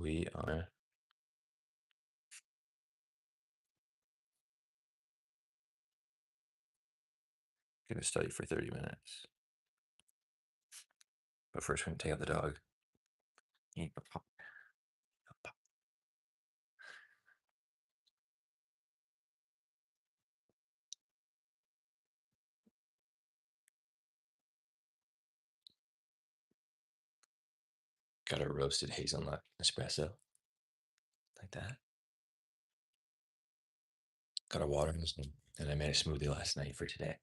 We are going to study for 30 minutes. But first, we're going to take out the dog. Got a roasted hazelnut espresso. Like that. Got a water and I made a smoothie last night for today.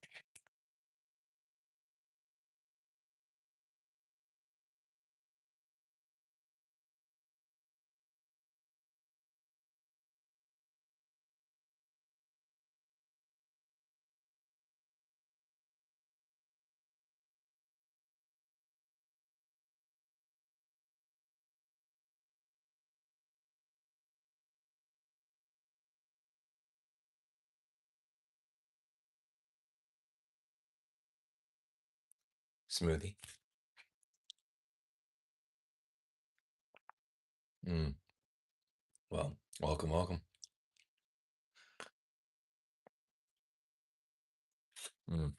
Smoothie. Well, welcome. If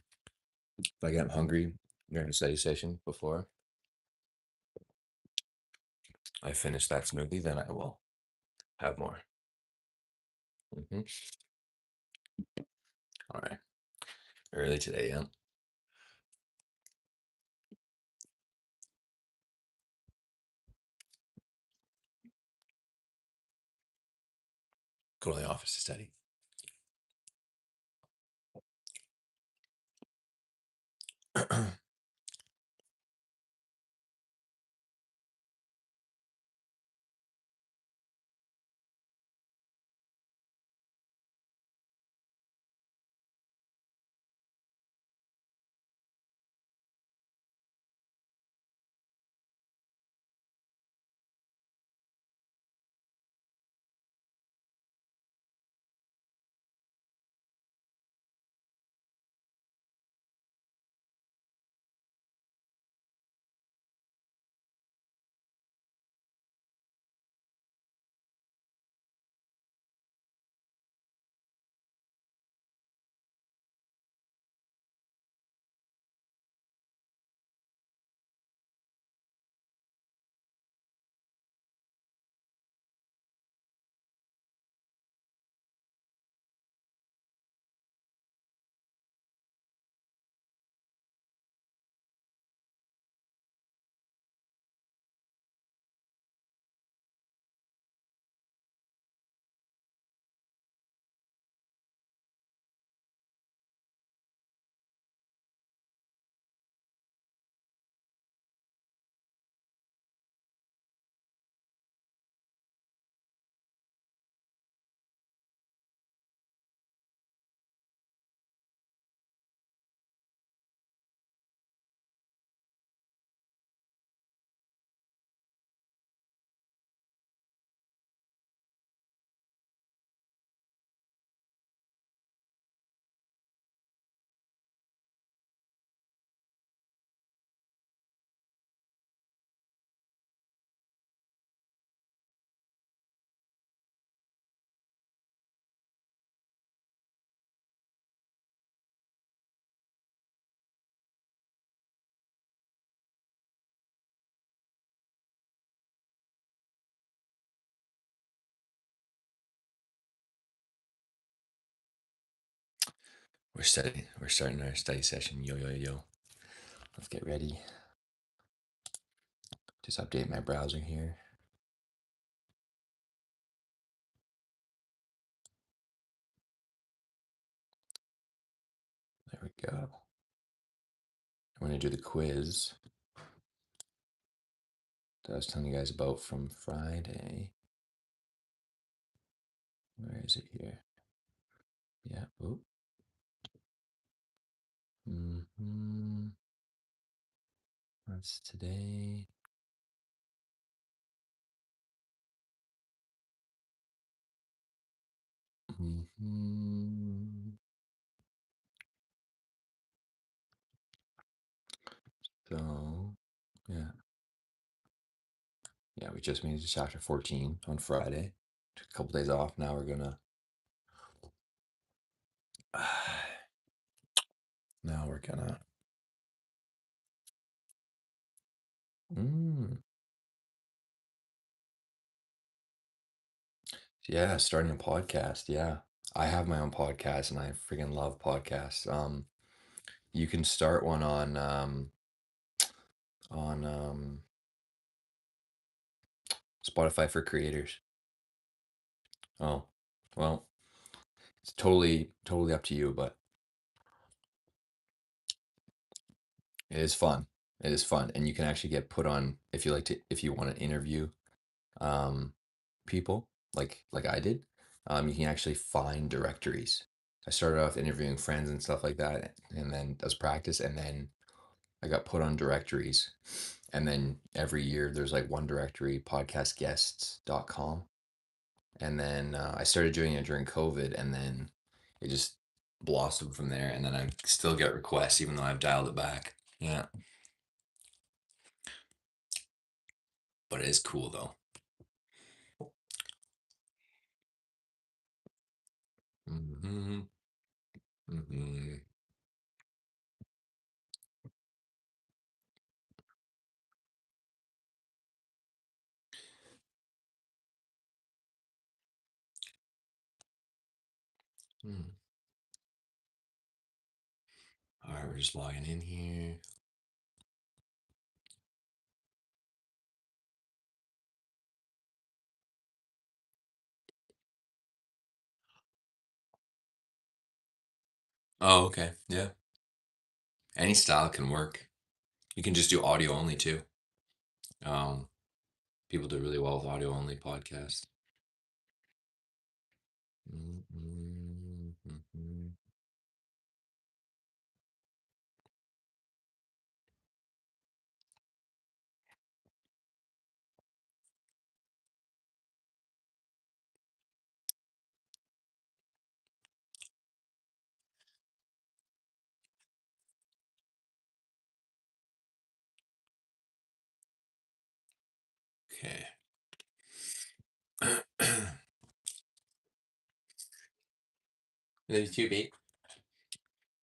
I get hungry during a study session before I finish that smoothie, then I will have more. All right. Early today, yeah. Go to the office to study. We're studying. We're starting our study session. Yo. Let's get ready. Just update my browser here. There we go. I'm going to do the quiz that I was telling you guys about from Friday. Where is it here? Yeah. Oop. That's today. So, yeah. Yeah, we just made it to chapter 14 on Friday. Took a couple days off. Now we're gonna. Now we're gonna. Mm, yeah, starting a podcast. Yeah, I have my own podcast, and I freaking love podcasts. You can start one on Spotify for creators. Oh, well, it's totally up to you, but it is fun. It is fun, and you can actually get put on if you want to interview um, people like I did. You can actually find directories. I started off interviewing friends and stuff like that, and then as practice, and then I got put on directories, and then every year there's like one directory, podcastguests.com, and then I started doing it during COVID, and then it just blossomed from there, and then I still get requests even though I've dialed it back. Yeah, but it is cool though. Hmm. Hmm. Hmm. All right, we're just logging in here. Oh, okay. Yeah. Any style can work. You can just do audio only too. Um, People do really well with audio only podcasts. Mhm. Okay. Maybe two beat.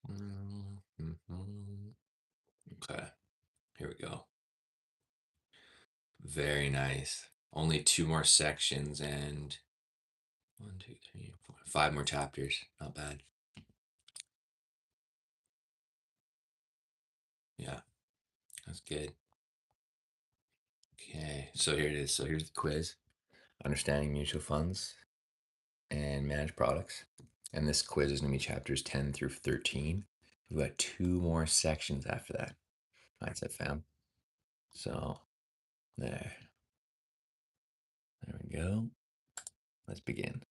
Mhm. Okay. Here we go. Very nice. Only two more sections and one, two, three, four, five more chapters. Not bad. Yeah, that's good. Okay, so here it is. So here's the quiz. Understanding mutual funds and managed products. And this quiz is going to be chapters 10 through 13. We've got two more sections after that. That's it, fam. So there. There we go. Let's begin.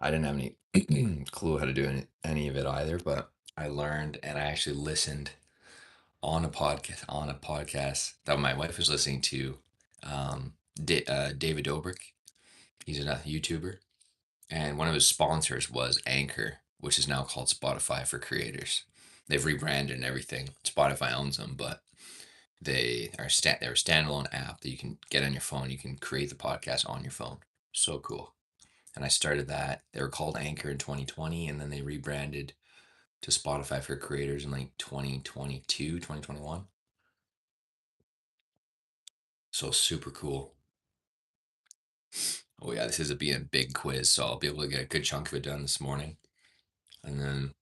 I didn't have any clue how to do any of it either, but I learned and I actually listened on a podcast that my wife was listening to. David Dobrik. He's a YouTuber, and one of his sponsors was Anchor, which is now called Spotify for Creators. They've rebranded and everything. Spotify owns them, but they're a standalone app that you can get on your phone. You can create the podcast on your phone. So cool. And I started that. They were called Anchor in 2020, and then they rebranded to Spotify for Creators in like 2022, 2021. So super cool. Oh yeah, this is being a big quiz, so I'll be able to get a good chunk of it done this morning. And then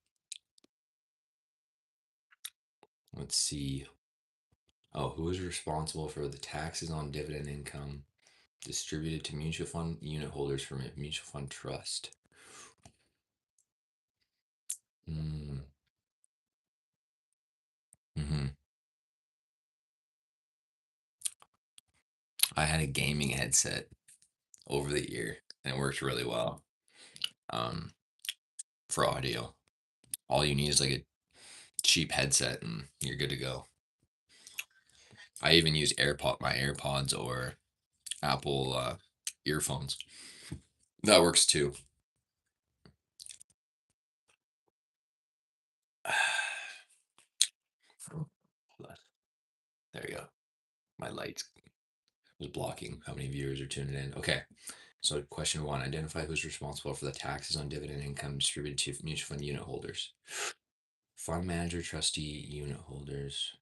let's see. Oh, who is responsible for the taxes on dividend income distributed to mutual fund unit holders from a mutual fund trust? Mm. Hmm. I had a gaming headset over the year, and it worked really well um, for audio. All you need is like a cheap headset, and you're good to go. I even use my AirPods or Apple earphones. That works too. Hold. There you go. My lights was blocking how many viewers are tuning in. Okay. So question one, identify who's responsible for the taxes on dividend income distributed to mutual fund unit holders. Fund manager, trustee, unit holders.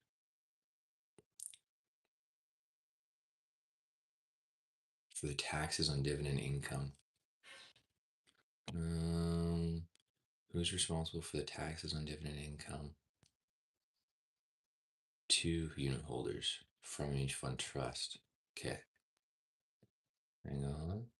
For the taxes on dividend income. Who's responsible for the taxes on dividend income? Two unit holders from each fund trust. Okay. Hang on.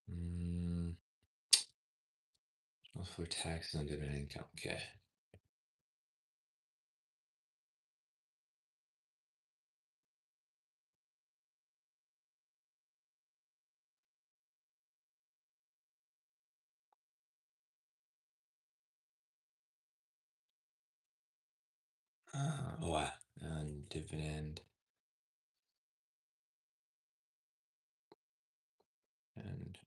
mm, for taxes on dividend income. Okay. And dividend and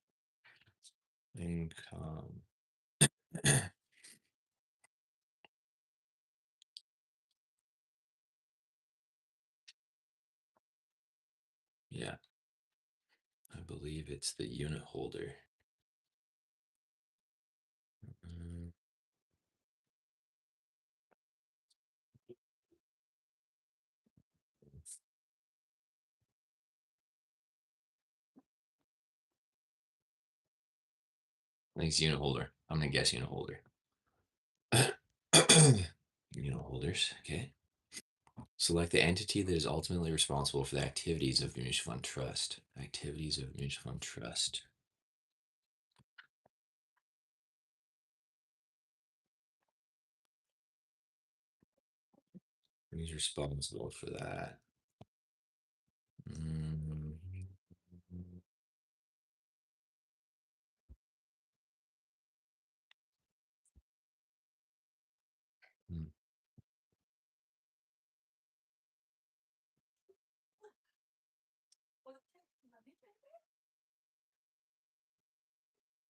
income. Yeah, I believe it's the unit holder. Mm, I think it's unit holder. I'm gonna guess unit holder. Unit holders. Okay. Select the entity that is ultimately responsible for the activities of mutual fund trust. Activities of mutual fund trust. Who's responsible for that? Mm, mm,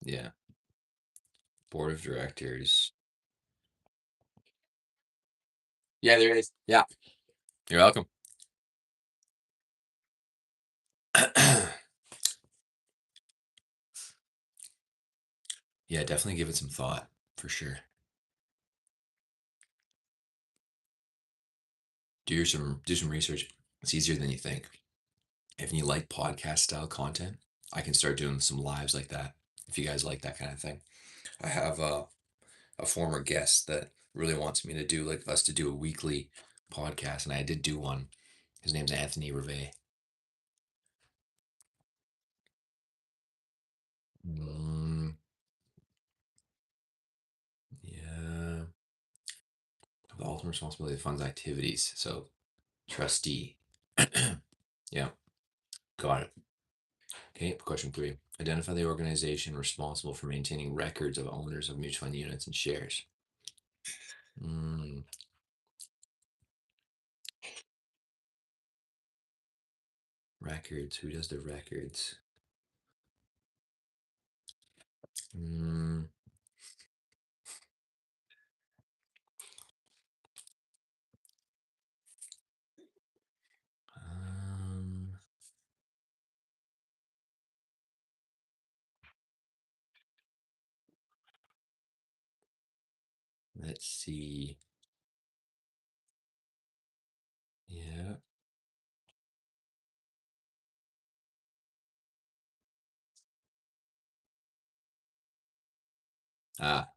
yeah. Board of directors. Yeah, there it is. Yeah. You're welcome. Yeah, definitely give it some thought for sure. Do some research. It's easier than you think. If you like podcast style content, I can start doing some lives like that. If you guys like that kind of thing, I have a former guest that really wants me to do like us to do a weekly podcast, and I did do one. His name's Anthony Rivet. Mm, yeah, the ultimate responsibility of the fund's activities. So trustee. Yeah, got it. Okay, question three. Identify the organization responsible for maintaining records of owners of mutual fund units and shares. Mm, records. Who does the records? Mm, um, let's see. Yeah. Ah,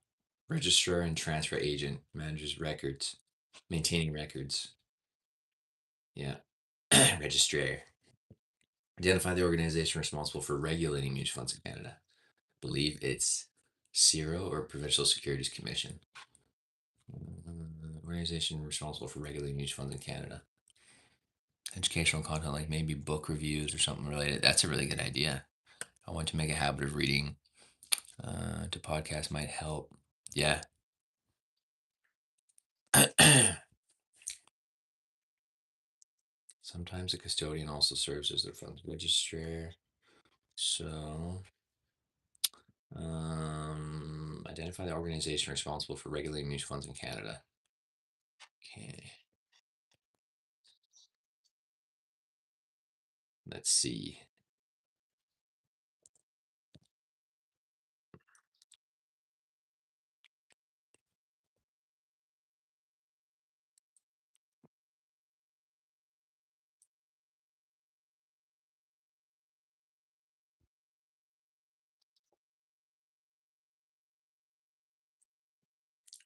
registrar and transfer agent manages records, maintaining records. Yeah. Registrar. Identify the organization responsible for regulating mutual funds in Canada. Believe it's CIRO or Provincial Securities Commission. Organization responsible for regulating mutual funds in Canada. Educational content, like maybe book reviews or something related. That's a really good idea. I want to make a habit of reading. To podcast might help. Yeah. Sometimes the custodian also serves as their funds registrar. So, identify the organization responsible for regulating mutual funds in Canada. Okay. Let's see.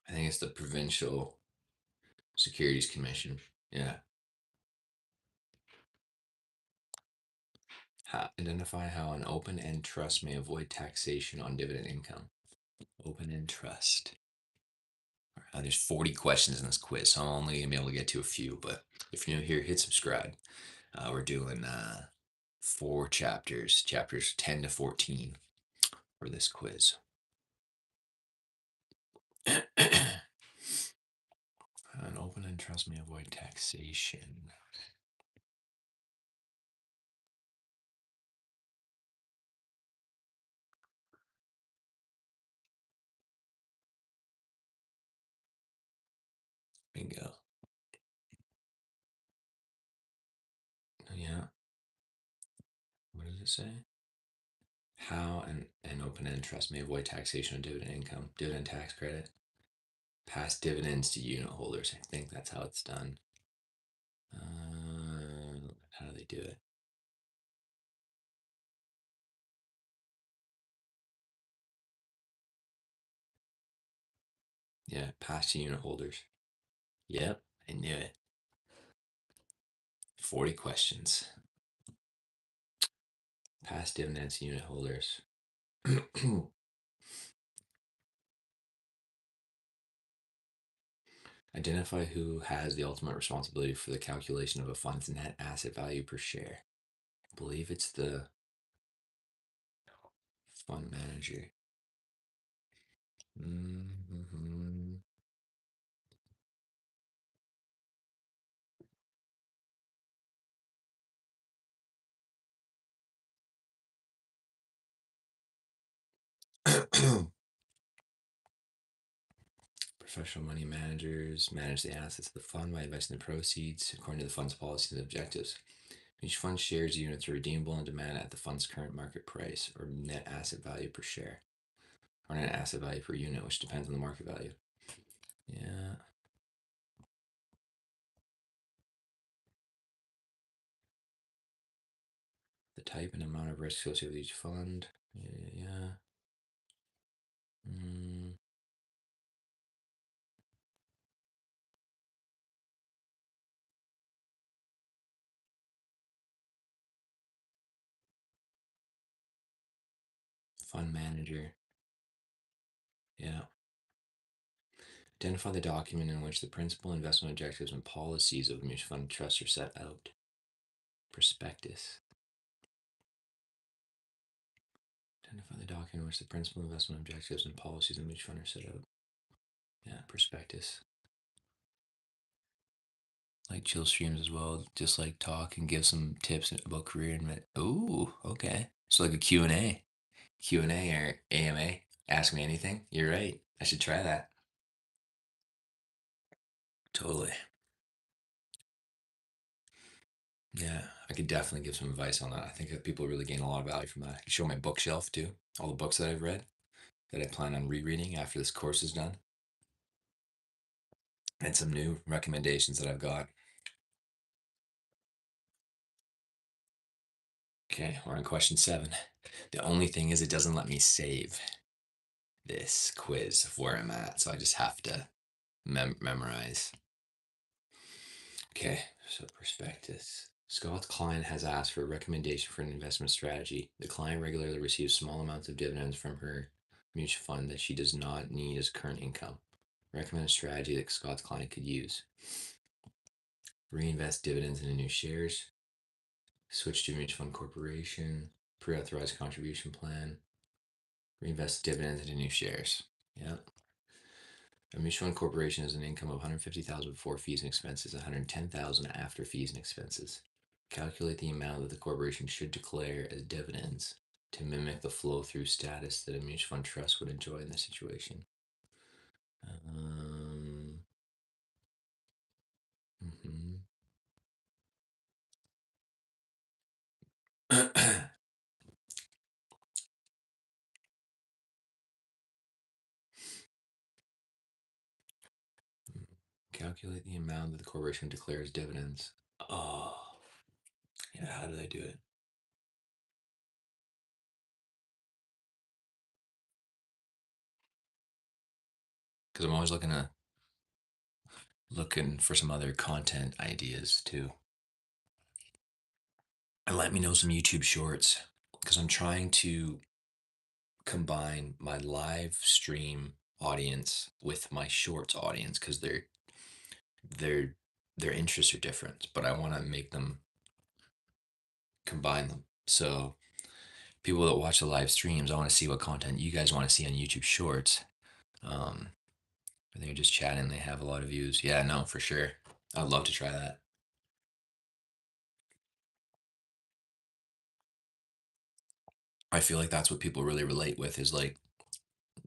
I think it's the Provincial Securities Commission. Yeah. Identify how an open-end trust may avoid taxation on dividend income. Open-end trust. There's 40 questions in this quiz, so I'm only gonna be able to get to a few. But if you're new here, hit subscribe. We're doing 4 chapters, chapters 10 to 14 for this quiz. An open-end trust may avoid taxation. Bingo. Yeah. What does it say? How an open-end trust may avoid taxation on dividend income, dividend tax credit, pass dividends to unit holders. I think that's how it's done. How do they do it? Yeah, pass to unit holders. Yep, I knew it. 40 questions. Pass dividends to unit holders. Identify who has the ultimate responsibility for the calculation of a fund's net asset value per share. I believe it's the fund manager. Mm-hmm. Professional money managers manage the assets of the fund by investing the proceeds according to the fund's policies and objectives. Each fund shares units are redeemable on demand at the fund's current market price or net asset value per share, or net asset value per unit, which depends on the market value. Yeah. The type and amount of risk associated with each fund. Yeah. Mm. Fund manager. Yeah. Identify the document in which the principal investment objectives and policies of the mutual fund trust are set out. Prospectus. Identify the document in which the principal investment objectives and policies of the mutual fund are set out. Yeah, prospectus. Like chill streams as well, just like talk and give some tips about career and ooh, okay. So like a Q&A. Q&A or AMA. Ask me anything. You're right. I should try that. Totally. Yeah, I could definitely give some advice on that. I think that people really gain a lot of value from that. I can show my bookshelf too. All the books that I've read that I plan on rereading after this course is done. And some new recommendations that I've got. Okay, we're on question 7. The only thing is it doesn't let me save this quiz of where I'm at, so I just have to memorize. Okay, so prospectus. Scott's client has asked for a recommendation for an investment strategy. The client regularly receives small amounts of dividends from her mutual fund that she does not need as current income. Recommend a strategy that Scott's client could use. Reinvest dividends into new shares. Switch to a mutual fund corporation. Pre-authorized contribution plan. Reinvest dividends into new shares. Yep. A mutual fund corporation has an income of $150,000 before fees and expenses, $110,000 after fees and expenses. Calculate the amount that the corporation should declare as dividends to mimic the flow through status that a mutual fund trust would enjoy in this situation. Um, mhm. Calculate the amount that the corporation declares dividends. Oh, yeah. How do they do it? Because I'm always looking for some other content ideas too. And let me know some YouTube shorts because I'm trying to combine my live stream audience with my shorts audience because their their interests are different, but I want to make them combine them. So people that watch the live streams, I want to see what content you guys want to see on YouTube Shorts. Um, they're just chatting. They have a lot of views. Yeah, no, for sure. I'd love to try that. I feel like that's what people really relate with is like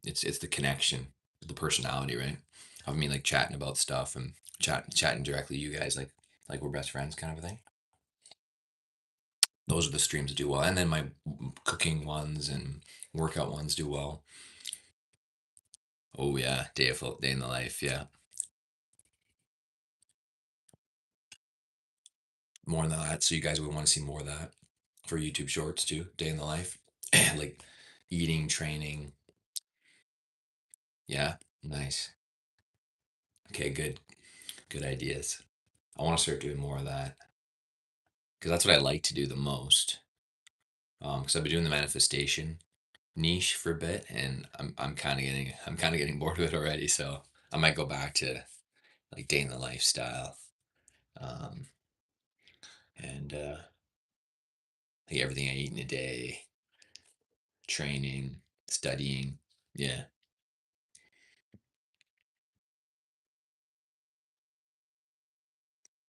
it's the connection, the personality, right? Of me like chatting about stuff and chatting directly to you guys like we're best friends kind of a thing. Those are the streams that do well, and then my cooking ones and workout ones do well. Oh yeah, day in the life, yeah. More than that, so you guys would want to see more of that for YouTube Shorts too, day in the life, like eating, training. Yeah, nice. Okay, good ideas. I want to start doing more of that because that's what I like to do the most. Because I've been doing the manifestation niche for a bit, and I'm kind of getting bored of it already. So I might go back to like day in the lifestyle, um, and like everything I eat in a day, training, studying. Yeah,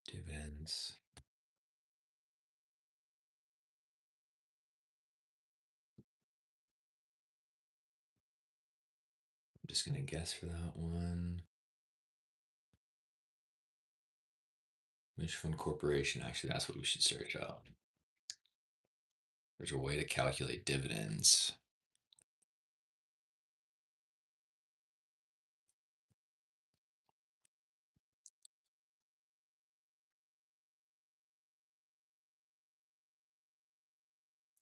dividends. I'm just gonna guess for that one. Mutual Fund Corporation. Actually, that's what we should search up. There's a way to calculate dividends.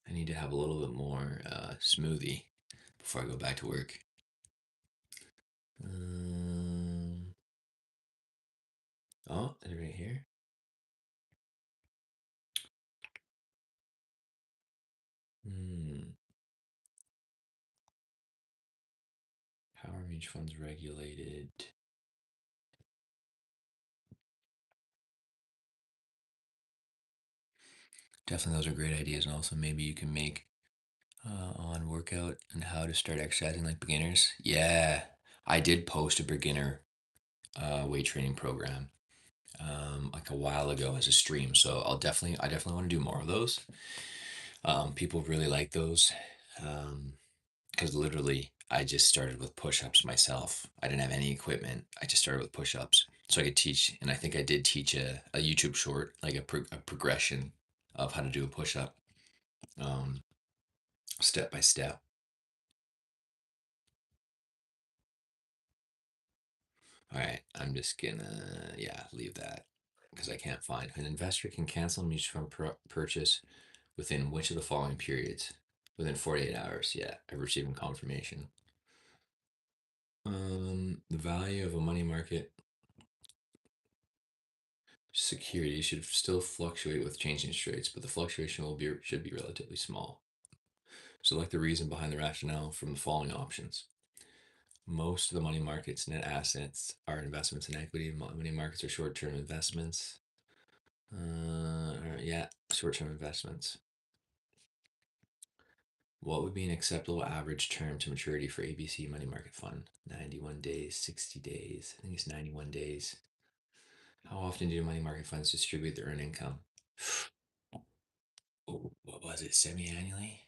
I need to have a little bit more smoothie before I go back to work. Um, oh, is it right here? Hmm. How are mutual funds regulated? Definitely, those are great ideas, and also maybe you can make on workout and how to start exercising like beginners. Yeah, I did post a beginner weight training program like a while ago as a stream, so I definitely want to do more of those. People really like those because literally I just started with push-ups myself. I didn't have any equipment. I just started with push-ups, so I could teach, and I think I did teach a YouTube short, like a progression of how to do a push-up, um, step by step. All right, I'm just gonna, yeah, leave that because I can't find. An investor can cancel a mutual fund purchase within which of the following periods? Within 48 hours. Yeah, I've received confirmation. The value of a money market security should still fluctuate with changing interest rates, but the fluctuation should be relatively small. Select the reason behind the rationale from the following options. Most of the money market's net assets are investments in equity. Money markets are short-term investments. Yeah, short-term investments. What would be an acceptable average term to maturity for ABC money market fund? 91 days, 60 days. I think it's 91 days. How often do money market funds distribute their earned income? was it semi-annually?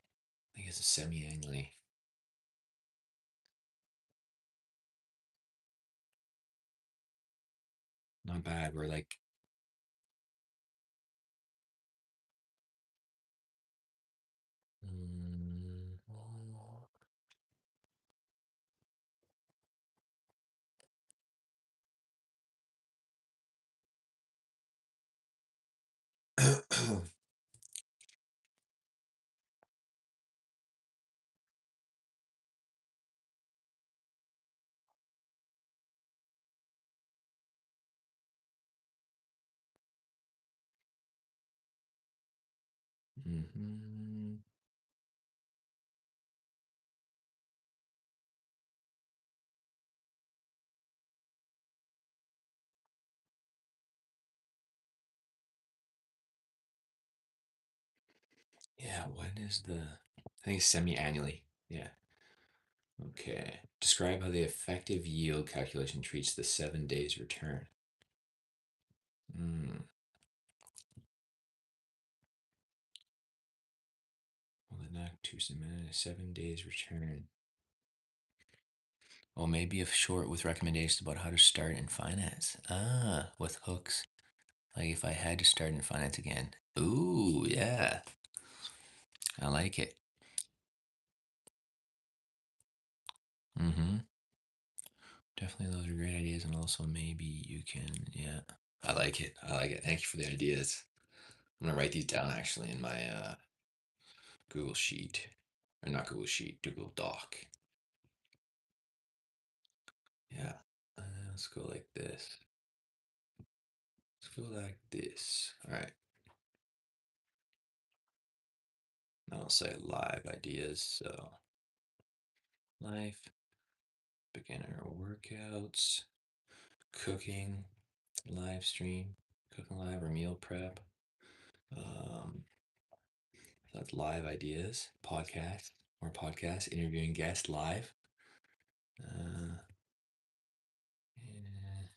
I think it's semi-annually. Not bad. We're like, mm, mhm. Yeah, when is the? I think it's semi-annually. Yeah. Okay. Describe how the effective yield calculation treats the 7 days return. Mm. Well, the next 2 minutes, 7 days return. Well, maybe a short with recommendations about how to start in finance. Ah, with hooks. Like if I had to start in finance again. Ooh, yeah. I like it. Mm-hmm. Definitely those are great ideas, and also maybe you can, yeah. I like it. I like it. Thank you for the ideas. I'm gonna write these down actually in my Google Sheet. Or not Google Sheet, Google Doc. Yeah. Let's go like this. Let's go like this. All right. Now I'll say live ideas. So life, beginner workouts, cooking, live stream, cooking live or meal prep. Um, so that's live ideas, podcast or podcast, interviewing guests live. Uh, yeah,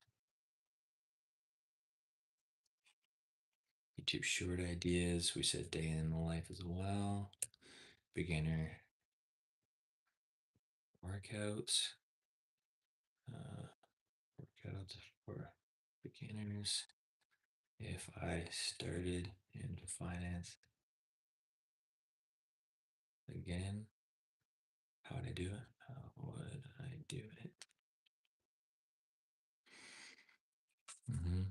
YouTube short ideas. We said day in the life as well. Beginner workouts. Uh, workouts for beginners. If I started into finance again, how would I do it? How would I do it? Mm-hmm.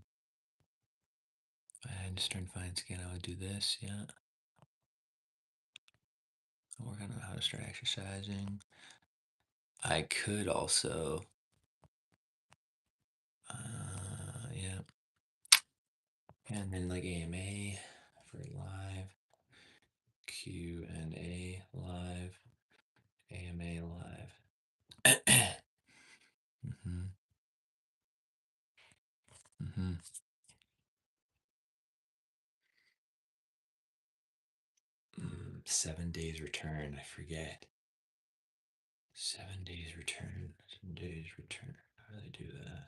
If I had to start finance again, I would do this. Yeah. I'll work on how to start exercising. I could also, yeah, and then like AMA for live, Q&A live, AMA live. Mm-hmm. Mm-hmm. 7 days return. I forget. 7 days return. 7 days return. How do they do that?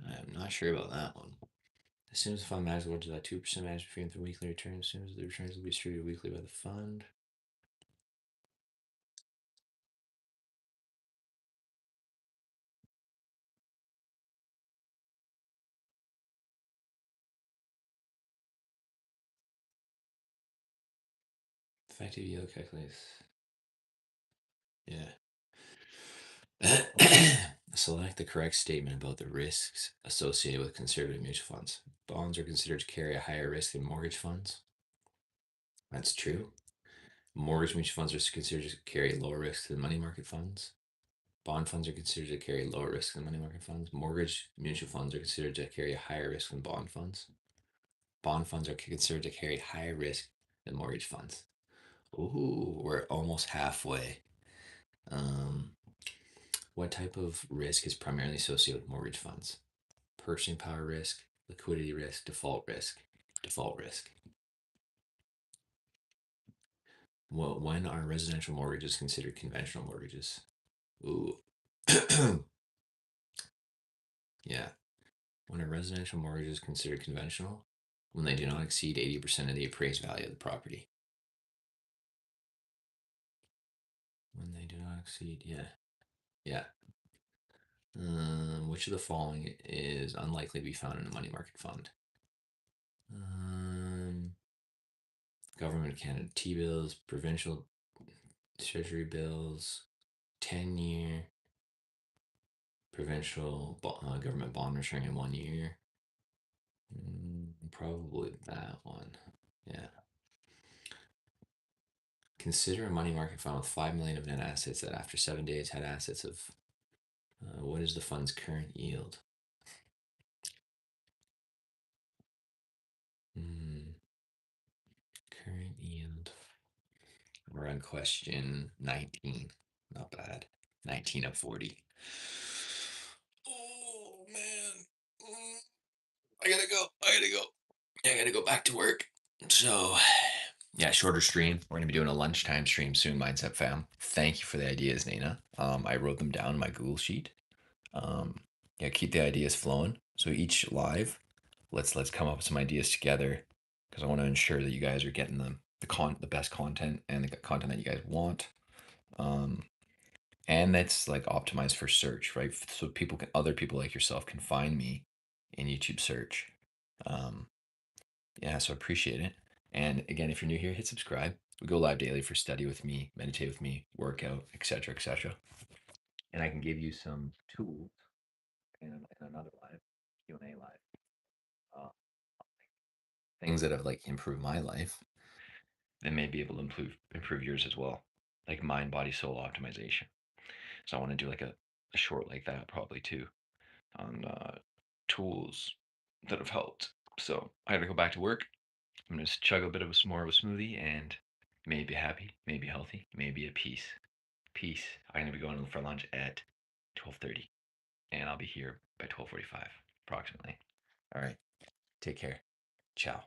I'm not sure about that one. As soon as the fund manager to that 2% management fee the weekly return, as soon as the returns will be distributed weekly by the fund. Effective yield calculates. Yeah. Select the correct statement about the risks associated with conservative mutual funds. Bonds are considered to carry a higher risk than mortgage funds. That's true. Mortgage mutual funds are considered to carry lower risk than money market funds. Bond funds are considered to carry lower risk than money market funds. Mortgage mutual funds are considered to carry a higher risk than bond funds. Bond funds are considered to carry higher risk than mortgage funds. Ooh, we're almost halfway. Um, what type of risk is primarily associated with mortgage funds? Purchasing power risk, liquidity risk, default risk. Default risk. Well, when are residential mortgages considered conventional mortgages? Ooh. Yeah. When a residential mortgage is considered conventional, when they do not exceed 80% of the appraised value of the property. When they do not exceed, yeah. Yeah. Which of the following is unlikely to be found in a money market fund? Um, Government of Canada T-bills, provincial treasury bills, 10-year, provincial government bond maturing in 1 year. Probably that one. Yeah. Consider a money market fund with 5 million of net assets that after 7 days had assets of what is the fund's current yield? Current yield. We're on question 19. Not bad. 19 of 40. Oh man. I gotta go. I gotta go. I gotta go back to work. So, yeah, shorter stream. We're gonna be doing a lunchtime stream soon, Mindset fam. Thank you for the ideas, Nina. I wrote them down in my Google sheet. Um, yeah, keep the ideas flowing. So each live, let's come up with some ideas together because I want to ensure that you guys are getting the best content and the content that you guys want. Um, and that's like optimized for search, right? So other people like yourself can find me in YouTube search. Um, yeah, so appreciate it. And again, if you're new here, hit subscribe. We go live daily for study with me, meditate with me, workout, etc., etc. And I can give you some tools in another live Q&A live. Uh, Things that have like improved my life, they may be able to improve yours as well, like mind, body, soul optimization. So I want to do like a short like that probably too on tools that have helped. So I got to go back to work. I'm gonna chug a bit of more of a smoothie and maybe happy, maybe healthy, maybe at peace. Peace. I'm gonna be going for lunch at 12:30, and I'll be here by 12:45 approximately. All right. Take care. Ciao.